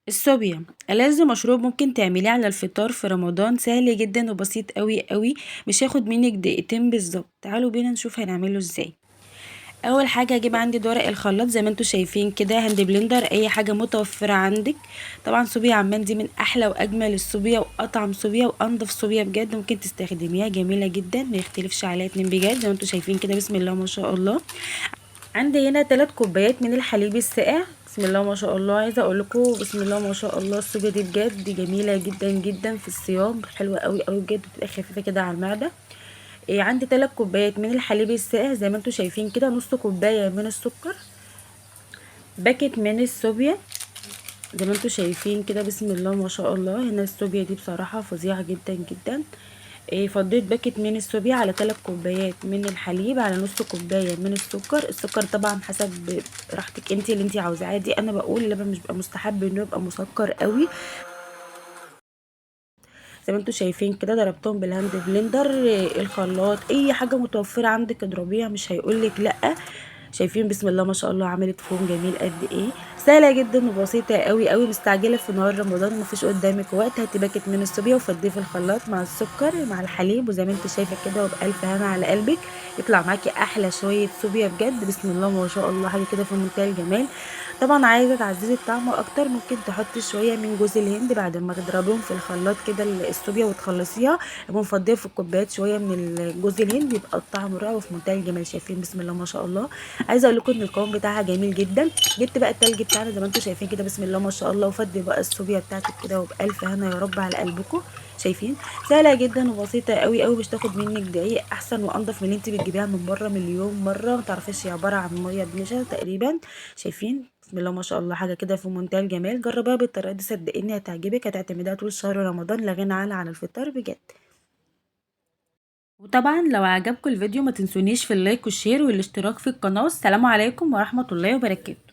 الصوبيا ألذ مشروب ممكن تعمليه على الفطار في رمضان، سهل جدا وبسيط قوي. مش هياخد منك دقيقتين بالظبط. تعالوا بينا نشوف هنعمله ازاي. اول حاجه هجيب عندي ورق الخلاط زي ما انتوا شايفين كده، هاند بلندر، اي حاجه متوفره عندك. طبعا صوبيا عمان دي من احلى واجمل الصوبيا واطعم صوبيا وانضف صوبيا بجد، ممكن تستخدميها، جميله جدا ما يختلفش عليها اتنين بجد زي ما انتوا شايفين كده. بسم الله ما شاء الله. عندي هنا 3 كوبايات من الحليب الساقع. بسم الله ما شاء الله. عايزه اقول لكم بسم الله ما شاء الله، الصوبيا دي بجد جميله جدا جدا في الصيام، حلوه قوي بجد، بتبقى خفيفه كده على المعده. عندي 3 كوبايات من الحليب الساقع زي ما انتوا شايفين كده، نص كوبايه من السكر، باكت من الصوبيا زي ما انتوا شايفين كده. بسم الله ما شاء الله. هنا الصوبيا دي بصراحه فظيعه جدا جدا. فضيت باكت من الصوبيا على 3 كوبايات من الحليب على نص كوبايه من السكر. السكر طبعا حسب راحتك انت اللي انت عاوزاه، عادي. انا بقول اللبن مش بيبقى مستحب انه يبقى مسكر قوي. زي ما انتوا شايفين كده ضربتهم بالهاند بلندر. الخلاط اي حاجه متوفره عندك اضربيها، مش هيقولك لا. شايفين بسم الله ما شاء الله عملت فوم جميل قد ايه. سهله جدا وبسيطه قوي. مستعجله في نهار رمضان ومفيش قدامك وقت، هاتي باكت من الصوبيا وفضيه في الخلاط مع السكر مع الحليب، وزي ما انت شايفه كده وبالف هنا على قلبك، يطلع معاكي احلى شويه صوبيا بجد. بسم الله ما شاء الله، حاجه كده في منتهى الجمال. طبعا عايزه تعززي الطعم اكتر، ممكن تحطي شويه من جوز الهند بعد ما تضربيهم في الخلاط كده الصوبيا وتخلصيها. يبقى مفضيه في الكوبايات شويه من جوز الهند، يبقى الطعم رائع وفي منتهى الجمال. شايفين بسم الله ما شاء الله. عايزه اقول لكم ان القوام بتاعها جميل جدا. جبت بقى التلج بتاعنا زي ما انتم شايفين كده، بسم الله ما شاء الله، وفضي بقى الصوبيا بتاعتك كده وبالف هنا يا رب على قلبكم. شايفين سهله جدا وبسيطه قوي. مش تاخد منك دقايق، احسن وانضف من اللي انت بتجيبيها من بره مليون مره. ما تعرفيش هي عباره عن ميه بنشا تقريبا. شايفين بسم الله ما شاء الله، حاجه كده في منتهى الجمال. جربيها بالطريقه دي صدقيني هتعجبك، هتعتمديها طول شهر رمضان، لا غنى عنها على الفطار بجد. وطبعا لو عجبكم الفيديو ما تنسونيش في اللايك والشير والاشتراك في القناه. السلام عليكم ورحمه الله وبركاته.